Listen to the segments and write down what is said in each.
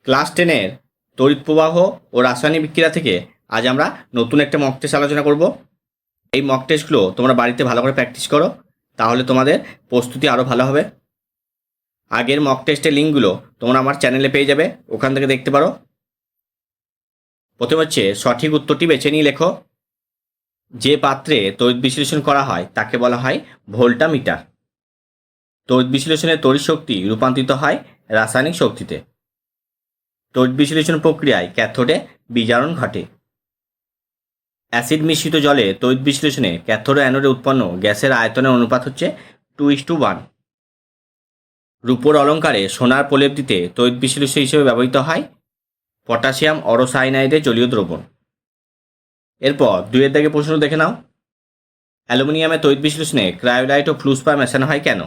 Class 10-এর তড়িৎ প্রবাহ ও রাসায়নিক বিক্রিয়া থেকে আজ আমরা নতুন একটা মক টেস্ট আলোচনা করব। এই মক টেস্টগুলো তোমরা বাড়িতে ভালো করে প্র্যাকটিস করো, তাহলে তোমাদের প্রস্তুতি আরও ভালো হবে। আগের মক টেস্টের লিঙ্কগুলো তোমরা আমার চ্যানেলে পেয়ে যাবে, ওখান থেকে দেখতে পারো। প্রথমে হচ্ছে সঠিক উত্তরটি বেছে নিয়ে লেখো। যে পাত্রে তড়িৎ বিশ্লেষণ করা হয় তাকে বলা হয় ভোল্টামিটার। তড়িৎ বিশ্লেষণে তড়িৎ শক্তি রূপান্তরিত হয় রাসায়নিক শক্তিতে। তড়িৎ বিশ্লেষণ প্রক্রিয়ায় ক্যাথোডে বিজারণ ঘটে। অ্যাসিড মিশ্রিত জলে তড়িৎ বিশ্লেষণে ক্যাথোড ও অ্যানোডে উৎপন্ন গ্যাসের আয়তনের অনুপাত হচ্ছে 2:1। রূপোর অলঙ্কারে সোনার প্রলেপ দিতে তড়িৎ বিশ্লেষক হিসেবে ব্যবহৃত হয় পটাশিয়াম অরোসাইনাইডের জলীয় দ্রবণ। এরপর 2-এর দাগে প্রশ্ন দেখে নাও। অ্যালুমিনিয়ামের তড়িৎ বিশ্লেষণে ক্রায়োলাইট ও ফ্লুসপার মেশানো হয় কেন?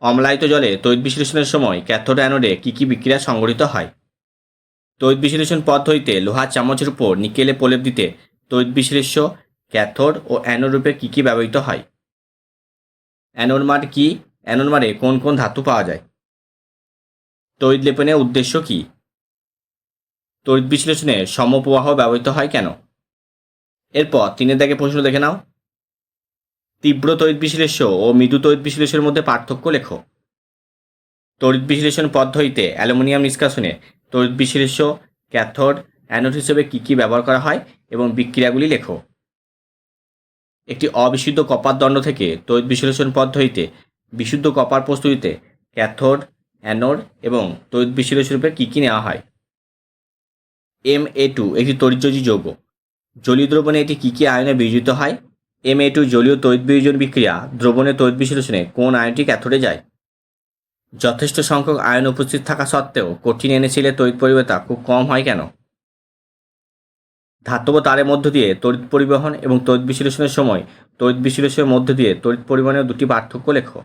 অম্লায়িত জলে তড়িৎ বিশ্লেষণের সময় ক্যাথোড অ্যানোডে কী কী বিক্রিয়া সংঘটিত হয়? তড়িৎ বিশ্লেষণ পদ্ধতিতে লোহার চামচের উপর নিকেলে প্রলেপ দিতে তড়িৎ বিশ্লেষ্য ক্যাথোড ও অ্যানোড রূপে কী কী ব্যবহৃত হয়? অ্যানোড মাড কি? অ্যানোড মাডে কোন কোন ধাতু পাওয়া যায়? তড়িৎ লেপনের উদ্দেশ্য কী? তড়িৎ বিশ্লেষণে সমপ্রবাহ ব্যবহৃত হয় কেন? এরপর 3-এর দাগে প্রশ্ন দেখে নাও। তীব্র তড়িৎ বিশ্লেষ্য ও মৃদু তড়িৎ বিশ্লেষণের মধ্যে পার্থক্য লেখো। তড়িৎ বিশ্লেষণ পদ্ধতিতে অ্যালুমিনিয়াম নিষ্কাশনে তড়িৎ বিশ্লেষ্য ক্যাথোড অ্যানোড হিসেবে কী কী ব্যবহার করা হয় এবং বিক্রিয়াগুলি লেখো। একটি অবিশুদ্ধ কপার দণ্ড থেকে তড়িৎ বিশ্লেষণ পদ্ধতিতে বিশুদ্ধ কপার প্রস্তুতিতে ক্যাথোড অ্যানোড এবং তড়িৎ বিশ্লেষণ রূপে কী কী নেওয়া হয়? Ma2 একটি তড়িৎযোজী যৌগ। জলীয় দ্রবণে এটি কী কী আয়নে বিয়োজিত হয়? Ma2 জলীয় তড়িৎ বিয়োজন বিক্রিয়া দ্রবণের তড়িৎ বিশ্লেষণে কোন আয়নটি ক্যাথোডে যায়? যথেষ্ট সংখ্যক আয়ন উপস্থিত থাকা সত্ত্বেও কঠিন NaCl তড়িৎ পরিবাহিতা খুব কম হয় কেন? ধাতব তারের মধ্য দিয়ে তড়িৎ পরিবহন এবং তড়িৎ বিশ্লেষণের সময় তড়িৎ বিশ্লেষণের মধ্য দিয়ে তড়িৎ পরিবহনের দুটি পার্থক্য লেখো।